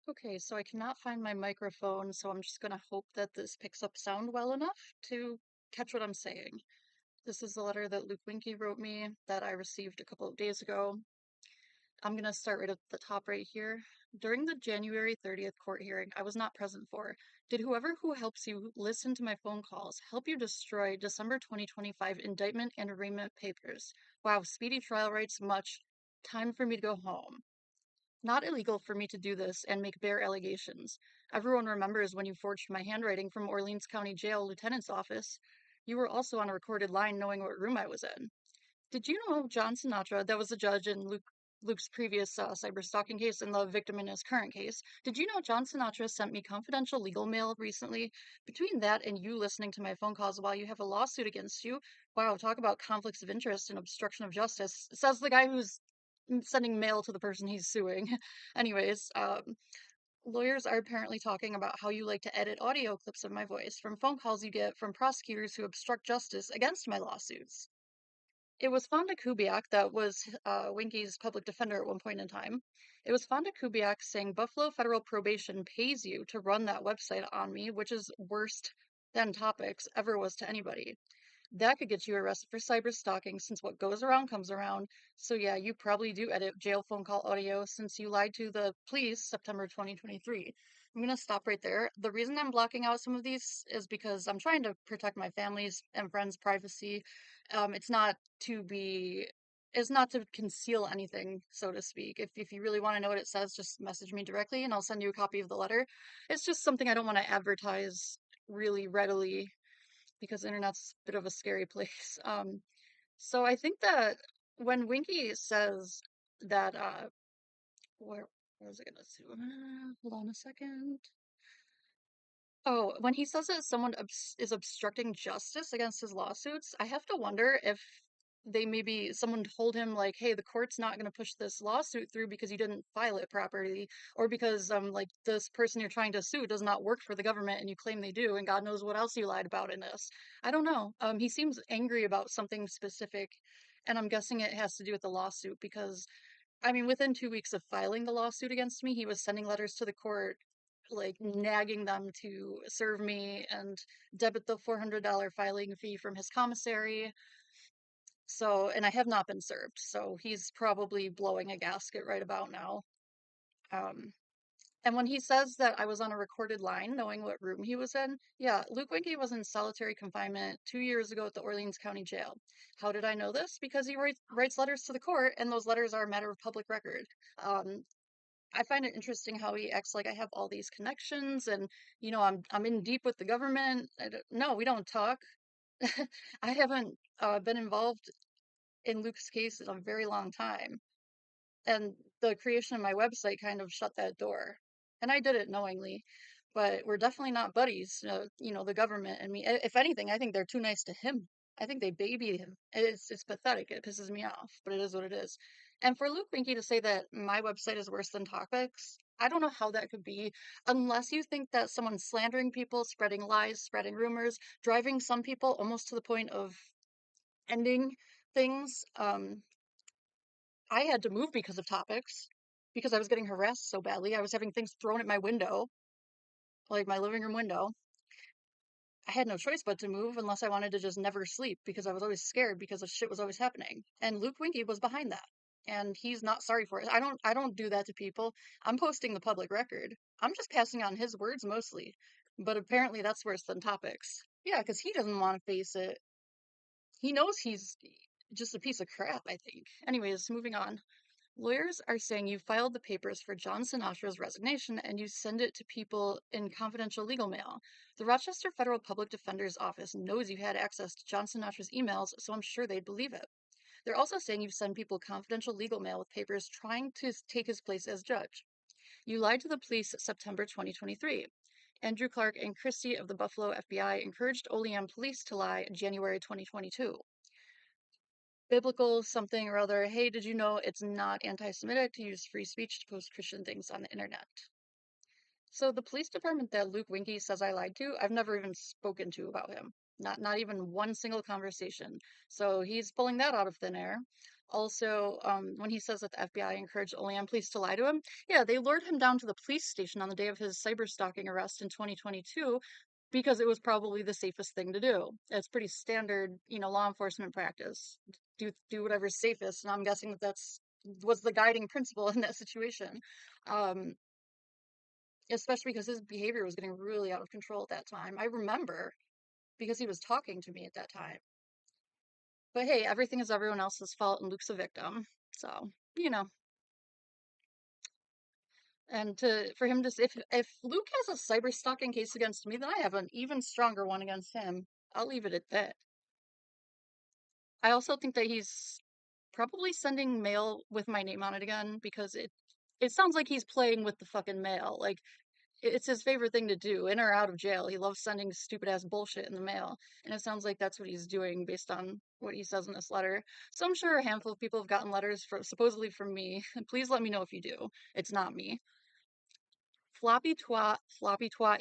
Okay, so I cannot find my microphone, so I'm just gonna hope that this picks up sound well enough to catch what I'm saying. This is the letter that Luke Winke wrote me that I received a couple of days ago. I'm gonna start right at the top right here. During the January 30th court hearing I was not present for, did whoever who helps you listen to my phone calls help you destroy December 2025 indictment and arraignment papers? Wow, speedy trial rights much. Time for me to go home. Not illegal for me to do this and make bare allegations. Everyone remembers when you forged my handwriting from Orleans County Jail Lieutenant's office. You were also on a recorded line knowing what room I was in. Did you know John Sinatra, that was the judge in Luke's previous cyberstalking case and the victim in his current case? Did you know John Sinatra sent me confidential legal mail recently? Between that and you listening to my phone calls while you have a lawsuit against you, wow, talk about conflicts of interest and obstruction of justice, says the guy who's sending mail to the person he's suing. Anyways, lawyers are apparently talking about how you like to edit audio clips of my voice from phone calls you get from prosecutors who obstruct justice against my lawsuits. It was Fonda Kubiak that was Winky's public defender at one point in time. It was Fonda Kubiak saying Buffalo Federal Probation pays you to run that website on me, which is worse than Topics ever was to anybody. That could get you arrested for cyber stalking since what goes around comes around. So yeah, you probably do edit jail phone call audio since you lied to the police September 2023. I'm gonna stop right there. The reason I'm blocking out some of these is because I'm trying to protect my family's and friends' privacy. It's not to be it's not to conceal anything, so to speak. If you really want to know what it says, just message me directly and I'll send you a copy of the letter. It's just something I don't want to advertise really readily because the internet's a bit of a scary place. So I think that when Winky says that, where was I gonna say? Hold on a second. Oh, when he says that someone is obstructing justice against his lawsuits, I have to wonder if someone told him like, hey, the court's not going to push this lawsuit through because you didn't file it properly, or because like this person you're trying to sue does not work for the government and you claim they do, and God knows what else you lied about in this. I don't know. He seems angry about something specific, and I'm guessing it has to do with the lawsuit because I mean, within 2 weeks of filing the lawsuit against me, he was sending letters to the court, like nagging them to serve me and debit the $400 filing fee from his commissary. So, and I have not been served. So he's probably blowing a gasket right about now. Um, and when he says that I was on a recorded line, knowing what room he was in, yeah, Luke Winke was in solitary confinement 2 years ago at the Orleans County Jail. How did I know this? Because he writes letters to the court, and those letters are a matter of public record. Um, I find it interesting how he acts like I have all these connections, and I'm in deep with the government. No, we don't talk. I haven't been involved in Luke's case in a very long time. And the creation of my website kind of shut that door. And I did it knowingly, but we're definitely not buddies. The government and me. If anything, I think they're too nice to him. I think they baby him. It's pathetic. It pisses me off, but it is what it is. And for Luke Winke to say that my website is worse than Topics, I don't know how that could be, unless you think that someone's slandering people, spreading lies, spreading rumors, driving some people almost to the point of ending things. I had to move because of Topics, because I was getting harassed so badly. I was having things thrown at my window, like my living room window. I had no choice but to move unless I wanted to just never sleep because I was always scared because of shit was always happening. And Luke Winke was behind that. And he's not sorry for it. I don't do that to people. I'm posting the public record. I'm just passing on his words mostly. But apparently that's worse than Topics. Yeah, because he doesn't want to face it. He knows he's just a piece of crap, I think. Anyways, moving on. Lawyers are saying you filed the papers for John Sinatra's resignation and you send it to people in confidential legal mail. The Rochester Federal Public Defender's Office knows you had access to John Sinatra's emails, so I'm sure they'd believe it. They're also saying you send people confidential legal mail with papers trying to take his place as judge. You lied to the police September 2023. Andrew Clark and Christie of the Buffalo FBI encouraged Olean police to lie January 2022. Biblical something or other. Hey, did you know it's not anti-Semitic to use free speech to post Christian things on the internet? So the police department that Luke Winke says I lied to, I've never even spoken to about him. Not even one single conversation. So he's pulling that out of thin air. Also, when he says that the FBI encouraged Olean police to lie to him, yeah, they lured him down to the police station on the day of his cyberstalking arrest in 2022 because it was probably the safest thing to do. It's pretty standard, law enforcement practice. Do whatever's safest, and I'm guessing that that's was the guiding principle in that situation. Um, Especially because his behavior was getting really out of control at that time. I remember because he was talking to me at that time. But hey, everything is everyone else's fault, and Luke's a victim. So, you know, and to for him to if Luke has a cyber stalking case against me, then I have an even stronger one against him. I'll leave it at that. I also think that he's probably sending mail with my name on it again because it sounds like he's playing with the fucking mail. Like it's his favorite thing to do, in or out of jail. He loves sending stupid ass bullshit in the mail. And it sounds like that's what he's doing based on what he says in this letter. So I'm sure a handful of people have gotten letters supposedly from me. Please let me know if you do. It's not me. Floppy twat,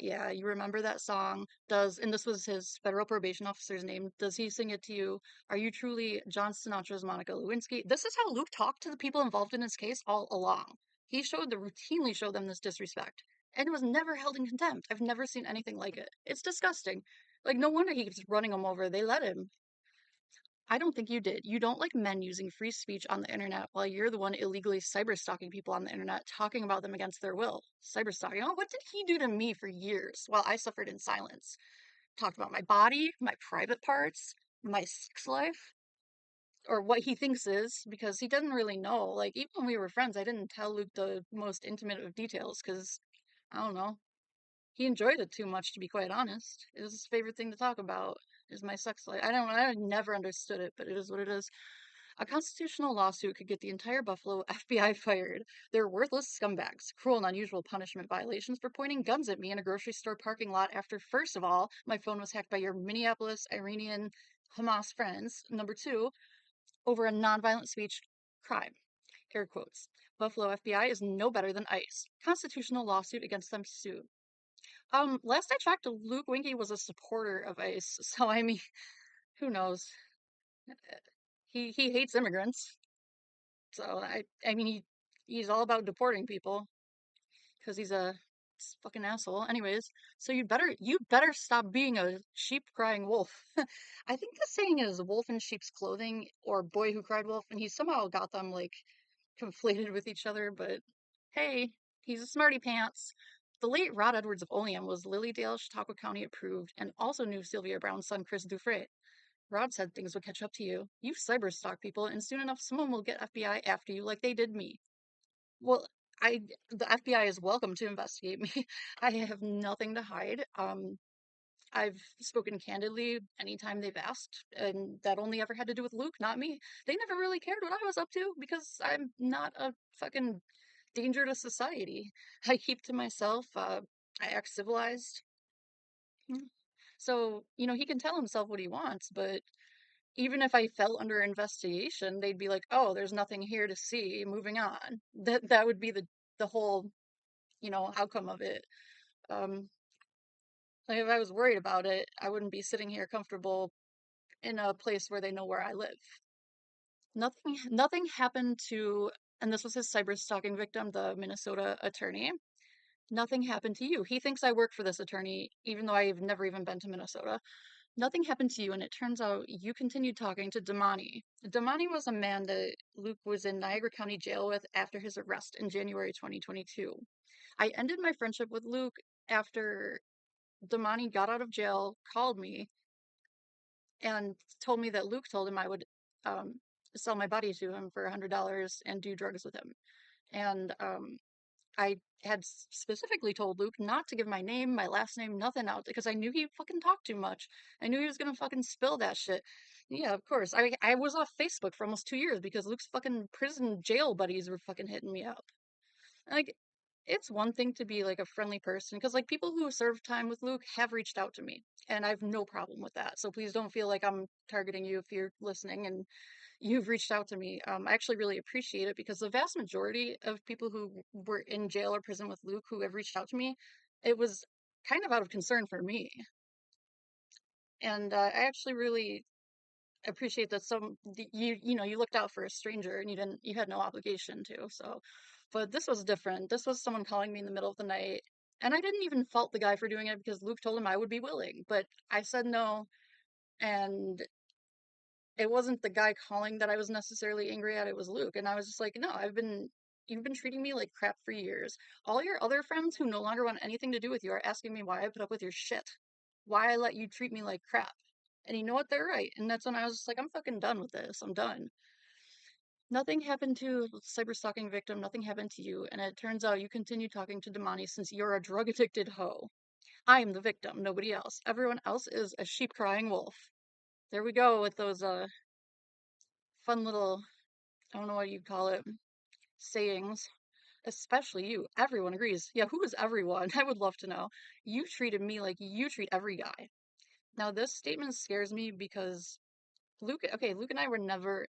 yeah, you remember that song. And this was his federal probation officer's name. Does he sing it to you? Are you truly John Sinatra's Monica Lewinsky? This is how Luke talked to the people involved in his case all along. He routinely showed them this disrespect. And it was never held in contempt. I've never seen anything like it. It's disgusting. Like, no wonder he keeps running them over. They let him. I don't think you did. You don't like men using free speech on the internet while you're the one illegally cyberstalking people on the internet, talking about them against their will. Cyberstalking. Oh, what did he do to me for years while I suffered in silence? Talked about my body, my private parts, my sex life, or what he thinks is, because he doesn't really know. Like, even when we were friends, I didn't tell Luke the most intimate of details because, I don't know, he enjoyed it too much, to be quite honest. It was his favorite thing to talk about, is my sex life. I never understood it, but it is what it is. A constitutional lawsuit could get the entire Buffalo FBI fired. They're worthless scumbags, cruel and unusual punishment violations for pointing guns at me in a grocery store parking lot after, first of all, my phone was hacked by your Minneapolis Iranian Hamas friends. Number two, over a nonviolent speech crime. Air quotes. Buffalo FBI is no better than ICE. Constitutional lawsuit against them soon. Last I checked, Luke Winke was a supporter of ICE, so I mean, who knows? He hates immigrants. So I mean he's all about deporting people because he's a fucking asshole. Anyways, so you better stop being a sheep crying wolf. I think the saying is wolf in sheep's clothing or boy who cried wolf, and he somehow got them like conflated with each other, but hey, he's a smarty pants. The late Rod Edwards of Olean was Lilydale, Chautauqua County approved, and also knew Sylvia Brown's son Chris Dufresne. Rod said things would catch up to you. You cyberstalk people, and soon enough, someone will get FBI after you like they did me. Well, I the FBI is welcome to investigate me. I have nothing to hide. I've spoken candidly anytime they've asked, and that only ever had to do with Luke, not me. They never really cared what I was up to because I'm not a fucking danger to society. I keep to myself. I act civilized. Mm. So, he can tell himself what he wants, but even if I fell under investigation, they'd be like, "Oh, there's nothing here to see. Moving on." That would be the whole, outcome of it. Um, like if I was worried about it, I wouldn't be sitting here comfortable in a place where they know where I live. Nothing happened to, and this was his cyber stalking victim, the Minnesota attorney. Nothing happened to you. He thinks I work for this attorney, even though I've never even been to Minnesota. Nothing happened to you, and it turns out you continued talking to Damani. Damani was a man that Luke was in Niagara County Jail with after his arrest in January 2022. I ended my friendship with Luke after Damani got out of jail, called me, and told me that Luke told him I would um, sell my body to him for $100 and do drugs with him. And I had specifically told Luke not to give my name, my last name, nothing out because I knew he fucking talked too much. I knew he was gonna fucking spill that shit. Yeah, of course. I was off Facebook for almost 2 years because Luke's fucking prison jail buddies were fucking hitting me up. Like, it's one thing to be like a friendly person because like people who serve time with Luke have reached out to me, and I have no problem with that. So please don't feel like I'm targeting you if you're listening and you've reached out to me. I actually really appreciate it because the vast majority of people who were in jail or prison with Luke who have reached out to me, it was kind of out of concern for me. And I actually really appreciate that you looked out for a stranger and you had no obligation to. So, but this was different. This was someone calling me in the middle of the night, and I didn't even fault the guy for doing it because Luke told him I would be willing, but I said no, and it wasn't the guy calling that I was necessarily angry at, it was Luke. And I was just like, no, you've been treating me like crap for years. All your other friends who no longer want anything to do with you are asking me why I put up with your shit, why I let you treat me like crap. And you know what? They're right. And that's when I was just like, I'm fucking done with this. I'm done. Nothing happened to the cyberstalking victim. Nothing happened to you. And it turns out you continue talking to Damani since you're a drug addicted hoe. I am the victim, nobody else. Everyone else is a sheep crying wolf. There we go with those fun little, I don't know what you call it, sayings. Especially you. Everyone agrees. Yeah, who is everyone? I would love to know. You treated me like you treat every guy. Now, this statement scares me because Luke and I were never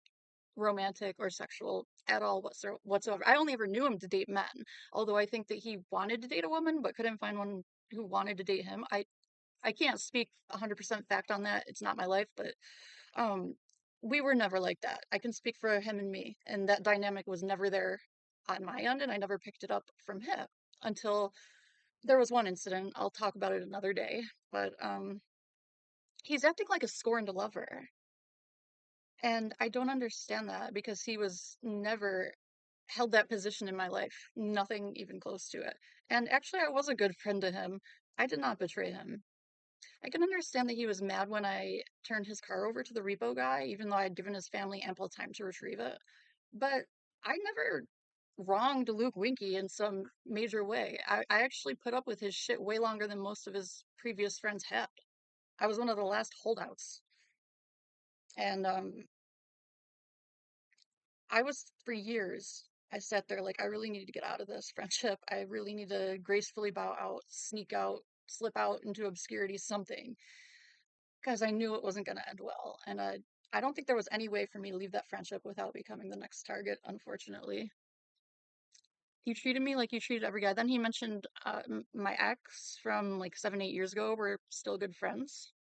romantic or sexual at all whatsoever. I only ever knew him to date men, although I think that he wanted to date a woman but couldn't find one who wanted to date him. I can't speak 100% fact on that. It's not my life, but um, we were never like that. I can speak for him and me, and that dynamic was never there on my end, and I never picked it up from him until there was one incident. I'll talk about it another day, but he's acting like a scorned lover, and I don't understand that because he was never held that position in my life, nothing even close to it. And actually, I was a good friend to him. I did not betray him. I can understand that he was mad when I turned his car over to the repo guy, even though I had given his family ample time to retrieve it. But I never wronged Luke Winky in some major way. I actually put up with his shit way longer than most of his previous friends had. I was one of the last holdouts. And I was, for years, I sat there like, I really need to get out of this friendship. I really need to gracefully bow out, sneak out, slip out into obscurity, something. Because I knew it wasn't going to end well. And I don't think there was any way for me to leave that friendship without becoming the next target, unfortunately. You treated me like you treated every guy. Then he mentioned my ex from like 7, 8 years ago. We're still good friends.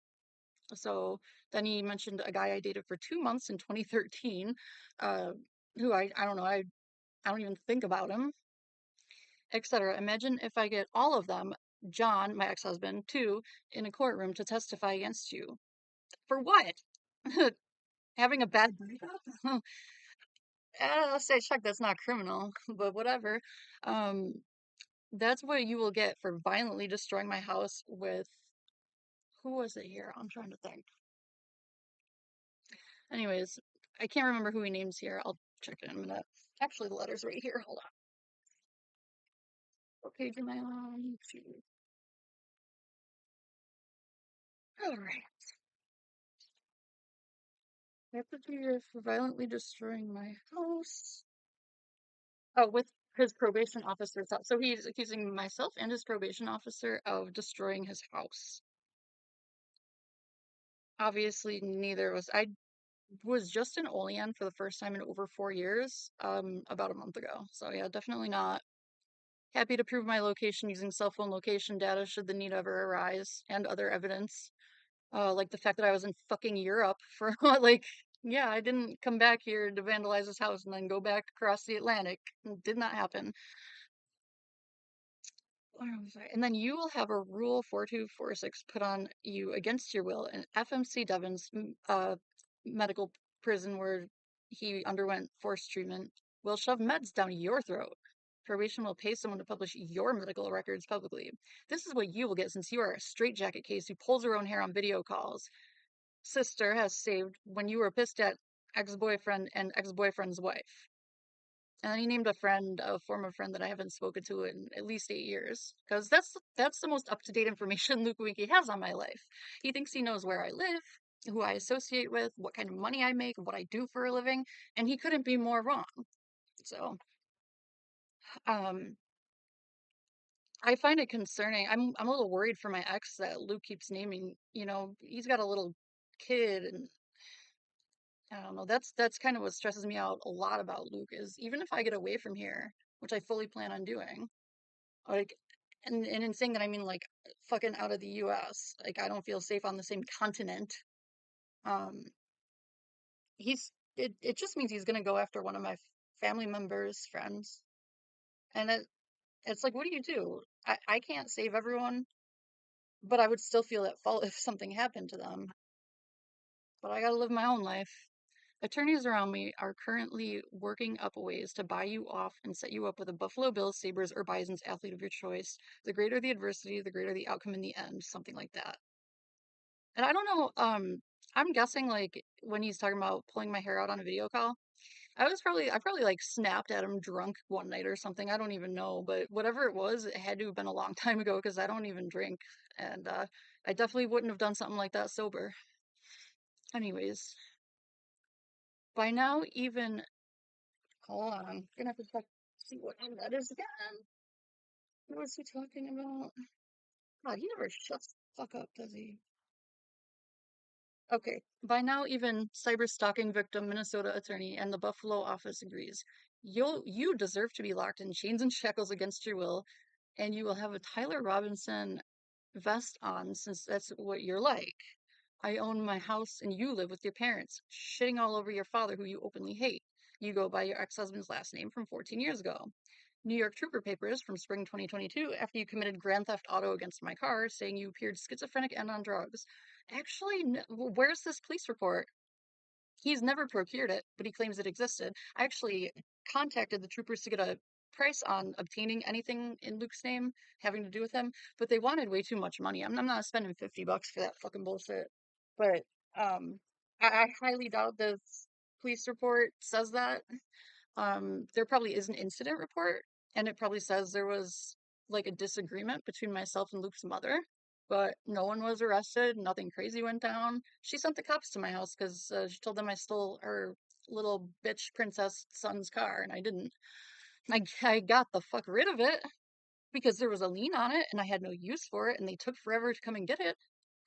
So then he mentioned a guy I dated for 2 months in 2013, uh, who I don't know, I don't even think about him, etc. Imagine if I get all of them, John, my ex-husband, too, in a courtroom to testify against you. For what? Having a bad breakup? Let's say, check, that's not criminal, but whatever. Um, that's what you will get for violently destroying my house with, who was it here? I'm trying to think. Anyways, I can't remember who he names here. I'll check it in a minute. Actually, the letter's right here. Hold on. What page am I on? All right. That's what you for violently destroying my house. Oh, with his probation officer's help. So he's accusing myself and his probation officer of destroying his house. Obviously, neither of us. I was just in Olean for the first time in over 4 years, about a month ago. So yeah, definitely not. Happy to prove my location using cell phone location data should the need ever arise, and other evidence. Like the fact that I was in fucking Europe for like, yeah, I didn't come back here to vandalize his house and then go back across the Atlantic. It did not happen. Where was I? And then you will have a Rule 4246 put on you against your will in FMC Devon's medical prison where he underwent forced treatment will shove meds down your throat. Probation will pay someone to publish your medical records publicly. This is what you will get since you are a straitjacket case who pulls her own hair on video calls. Sister has saved when you were pissed at ex-boyfriend and ex-boyfriend's wife. And then he named a friend, a former friend that I haven't spoken to in at least 8 years, because that's the most up-to-date information Luke Winky has on my life. He thinks he knows where I live, who I associate with, what kind of money I make, what I do for a living, and he couldn't be more wrong. So, um, I find it concerning. I'm a little worried for my ex that Luke keeps naming. He's got a little kid, and I don't know. That's kind of what stresses me out a lot about Luke is even if I get away from here, which I fully plan on doing. Like And in saying that, I mean like fucking out of the US. Like I don't feel safe on the same continent. Um, it just means he's gonna go after one of my family members, friends. And it's like, what do you do? I can't save everyone, but I would still feel at fault if something happened to them. But I gotta live my own life. Attorneys around me are currently working up ways to buy you off and set you up with a Buffalo Bills, Sabres, or Bison's athlete of your choice. The greater the adversity, the greater the outcome in the end, something like that. And I don't know, I'm guessing like when he's talking about pulling my hair out on a video call, I probably like snapped at him drunk one night or something. I don't even know, but whatever it was, it had to have been a long time ago because I don't even drink. And I definitely wouldn't have done something like that sober. Anyways, by now, even hold on, I'm gonna have to check see what one that is again. What was he talking about? God, he never shuts the fuck up, does he? Okay, by now even cyberstalking victim Minnesota attorney and the Buffalo office agrees. You deserve to be locked in chains and shackles against your will, and you will have a Tyler Robinson vest on since that's what you're like. I own my house and you live with your parents, shitting all over your father who you openly hate. You go by your ex-husband's last name from 14 years ago. New York Trooper papers from spring 2022 after you committed grand theft auto against my car, saying you appeared schizophrenic and on drugs. Actually, where's this police report? He's never procured it, but he claims it existed. I actually contacted the troopers to get a price on obtaining anything in Luke's name having to do with him, but they wanted way too much money. I'm not spending $50 for that fucking bullshit. But um, I highly doubt this police report says that. There probably is an incident report, and it probably says there was like a disagreement between myself and Luke's mother, but no one was arrested. Nothing crazy went down. She sent the cops to my house because she told them I stole her little bitch princess son's car, and I didn't. I got the fuck rid of it because there was a lien on it, and I had no use for it, and they took forever to come and get it.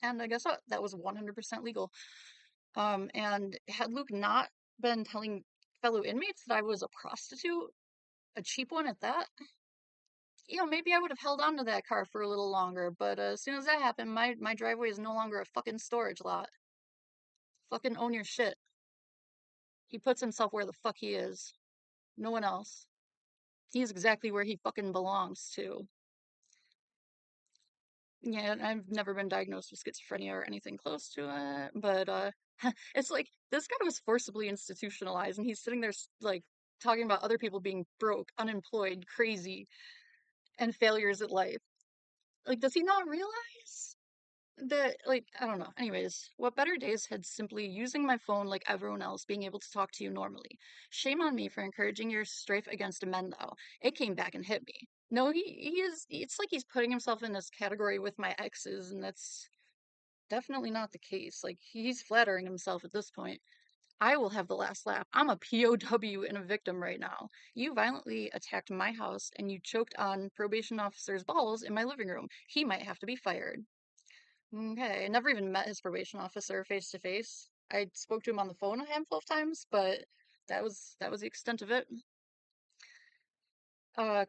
And I guess what? That was 100% legal. And had Luke not been telling fellow inmates that I was a prostitute, a cheap one at that, maybe I would have held on to that car for a little longer. But as soon as that happened, my driveway is no longer a fucking storage lot. Fucking own your shit. He puts himself where the fuck he is. No one else. He's exactly where he fucking belongs to. Yeah, and I've never been diagnosed with schizophrenia or anything close to it, but it's like this guy was forcibly institutionalized, and he's sitting there like talking about other people being broke, unemployed, crazy, and failures at life. Like, does he not realize that, like, I don't know. Anyways, what better days had simply using my phone like everyone else, being able to talk to you normally. Shame on me for encouraging your strife against men, though. It came back and hit me. No, he is, it's like he's putting himself in this category with my exes, and that's definitely not the case. Like, he's flattering himself at this point. I will have the last laugh. I'm a POW and a victim right now. You violently attacked my house and you choked on probation officer's balls in my living room. He might have to be fired. Okay, I never even met his probation officer face to face. I spoke to him on the phone a handful of times, but that was the extent of it.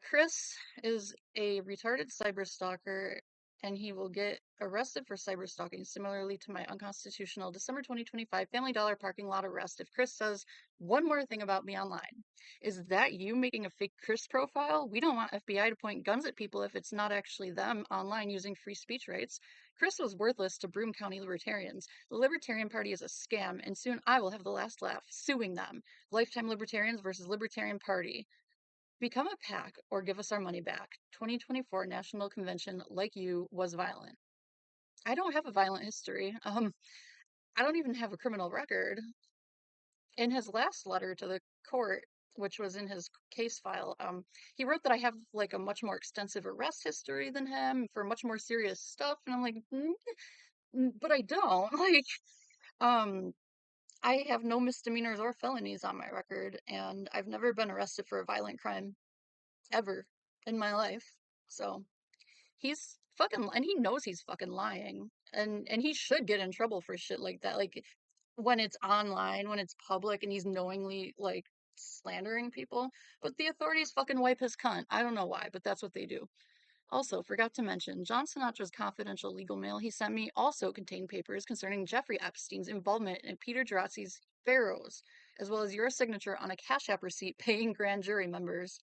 Chris is a retarded cyberstalker, and he will get arrested for cyberstalking, similarly to my unconstitutional December 2025 Family Dollar parking lot arrest if Chris says one more thing about me online. Is that you making a fake Chris profile? We don't want FBI to point guns at people if it's not actually them online using free speech rights. Chris was worthless to Broome County libertarians. The Libertarian Party is a scam, and soon I will have the last laugh, suing them. Lifetime Libertarians versus Libertarian Party. Become a PAC or give us our money back. 2024 National Convention, like you, was violent. I don't have a violent history. I don't even have a criminal record. In his last letter to the court, which was in his case file, he wrote that I have like a much more extensive arrest history than him for much more serious stuff, and I'm like, but I don't. Like, um, I have no misdemeanors or felonies on my record, and I've never been arrested for a violent crime ever in my life. So he's fucking, and he knows he's fucking lying, and he should get in trouble for shit like that. Like when it's online, when it's public, and he's knowingly like slandering people. But the authorities fucking wipe his cunt. I don't know why, but that's what they do. Also, forgot to mention, John Sinatra's confidential legal mail he sent me also contained papers concerning Jeffrey Epstein's involvement in Peter Girazzi's Pharaohs, as well as your signature on a Cash App receipt paying grand jury members.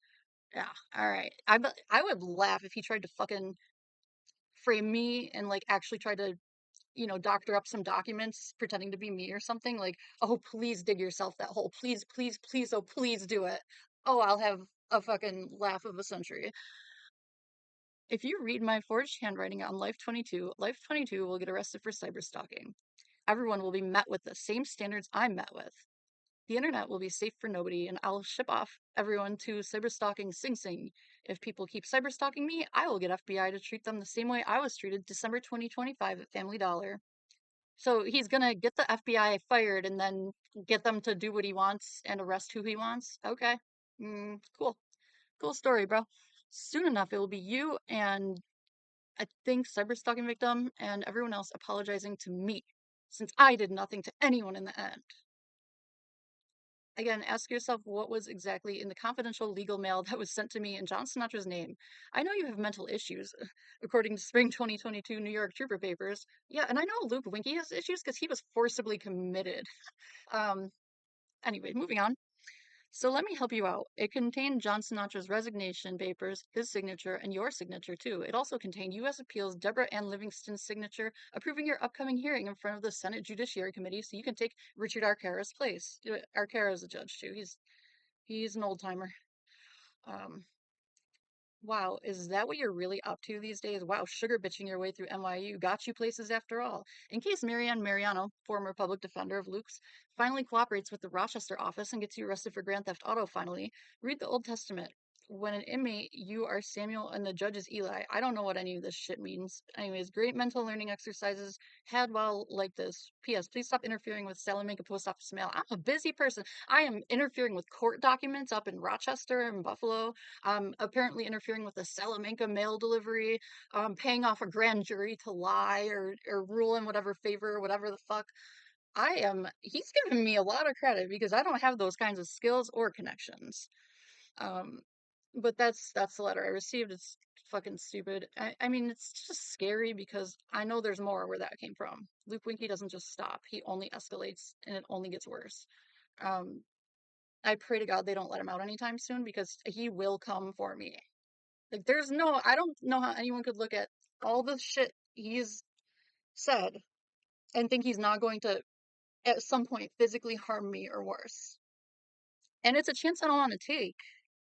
Yeah, all right. I would laugh if he tried to fucking frame me and like actually try to, doctor up some documents pretending to be me or something. Like, oh, please dig yourself that hole. Please, please, please, oh, please do it. Oh, I'll have a fucking laugh of a century. If you read my forged handwriting on Life 22 will get arrested for cyberstalking. Everyone will be met with the same standards I'm met with. The internet will be safe for nobody, and I'll ship off everyone to cyberstalking Sing Sing. If people keep cyberstalking me, I will get FBI to treat them the same way I was treated December 2025 at Family Dollar. So he's gonna get the FBI fired and then get them to do what he wants and arrest who he wants? Okay. Cool. Cool story, bro. Soon enough, it will be you and I think cyberstalking victim and everyone else apologizing to me, since I did nothing to anyone in the end. Again, ask yourself what was exactly in the confidential legal mail that was sent to me in John Sinatra's name. I know you have mental issues, according to spring 2022 New York Trooper papers. Yeah, and I know Luke Winky has issues because he was forcibly committed. Um, anyway, moving on. So let me help you out. It contained John Sinatra's resignation papers, his signature, and your signature too. It also contained U.S. Appeals Deborah Ann Livingston's signature approving your upcoming hearing in front of the Senate Judiciary Committee so you can take Richard Arcara's place. Arcara is a judge too. He's an old timer. Um, Wow, is that what you're really up to these days? Wow, sugar bitching your way through NYU got you places after all. In case Marianne Mariano, former public defender of Luke's, finally cooperates with the Rochester office and gets you arrested for grand theft auto finally, read the Old Testament. When an inmate, you are Samuel and the judge is Eli. I don't know what any of this shit means. Anyways, great mental learning exercises had while like this. P.S. Please stop interfering with Salamanca post office mail. I'm a busy person. I am interfering with court documents up in Rochester and Buffalo, apparently interfering with the Salamanca mail delivery, paying off a grand jury to lie or rule in whatever favor, whatever the fuck. He's giving me a lot of credit because I don't have those kinds of skills or connections. Um, but that's the letter I received. It's fucking stupid. I mean, it's just scary because I know there's more where that came from. Luke Winky doesn't just stop. He only escalates and it only gets worse. Um, I pray to God they don't let him out anytime soon because he will come for me. Like, I don't know how anyone could look at all the shit he's said and think he's not going to, at some point, physically harm me or worse. And it's a chance I don't want to take,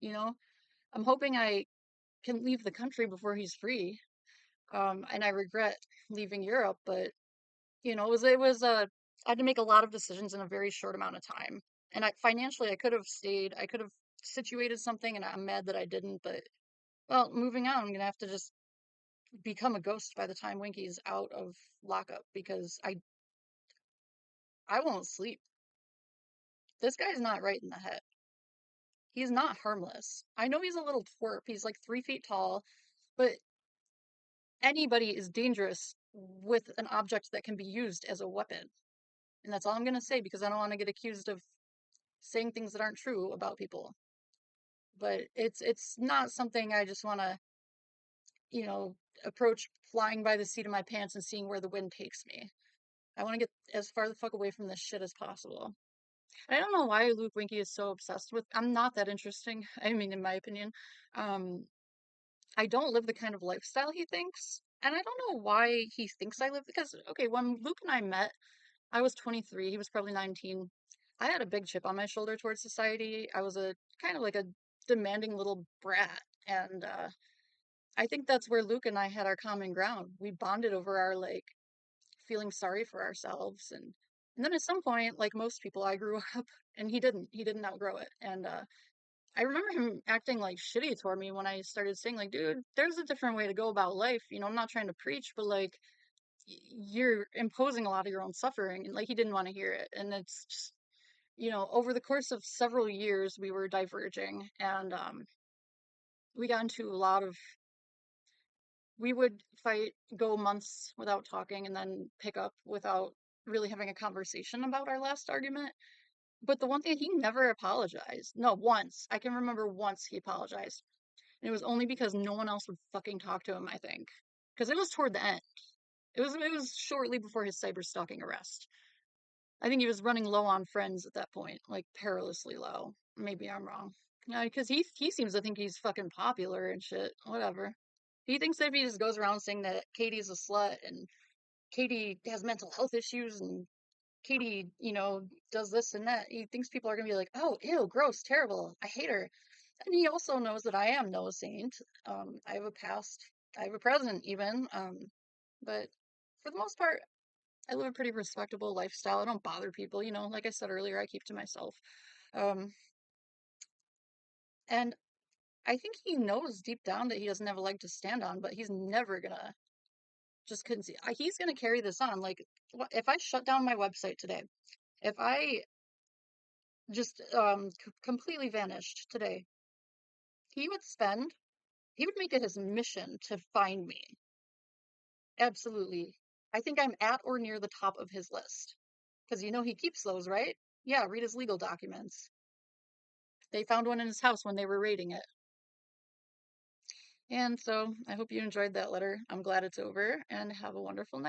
you know? I'm hoping I can leave the country before he's free. And I regret leaving Europe, but, I had to make a lot of decisions in a very short amount of time. And financially, I could have stayed, I could have situated something, and I'm mad that I didn't, but, well, moving on, I'm gonna have to just become a ghost by the time Winky's out of lockup because I won't sleep. This guy's not right in the head. He's not harmless. I know he's a little twerp. He's like 3 feet tall, but anybody is dangerous with an object that can be used as a weapon. And that's all I'm gonna say because I don't want to get accused of saying things that aren't true about people. But it's not something I just want to, you know, approach flying by the seat of my pants and seeing where the wind takes me. I want to get as far the fuck away from this shit as possible. I don't know why Luke Winky is so obsessed with. I'm not that interesting. I mean, in my opinion, um, I don't live the kind of lifestyle he thinks, and I don't know why he thinks I live. Because okay, when Luke and I met, I was 23. He was probably 19. I had a big chip on my shoulder towards society. I was a kind of like a demanding little brat, and I think that's where Luke and I had our common ground. We bonded over our like feeling sorry for ourselves and then at some point, like most people, I grew up and he didn't outgrow it. And I remember him acting like shitty toward me when I started saying like, dude, there's a different way to go about life. I'm not trying to preach, but like you're imposing a lot of your own suffering, and like he didn't want to hear it. And it's just, over the course of several years we were diverging, and we got into a lot of we would fight, go months without talking, and then pick up without really having a conversation about our last argument. But the one thing, he never apologized. No, once. I can remember once he apologized. And it was only because no one else would fucking talk to him, I think. Because it was toward the end. It was shortly before his cyberstalking arrest. I think he was running low on friends at that point, like perilously low. Maybe I'm wrong. Because he seems to think he's fucking popular and shit. Whatever. He thinks that if he just goes around saying that Katie's a slut and Katie has mental health issues and Katie, does this and that, he thinks people are gonna be like, oh, ew, gross, terrible, I hate her. And he also knows that I am no saint. I have a past, I have a present even. But for the most part, I live a pretty respectable lifestyle. I don't bother people, like I said earlier, I keep to myself. Um, and I think he knows deep down that he doesn't have a leg to stand on, but he's never gonna just couldn't see. He's gonna carry this on. Like, if I shut down my website today, if I just completely vanished today, he would spend, he would make it his mission to find me. Absolutely. I think I'm at or near the top of his list. Because he keeps those, right? Yeah, read his legal documents. They found one in his house when they were raiding it. And so I hope you enjoyed that letter. I'm glad it's over and have a wonderful night.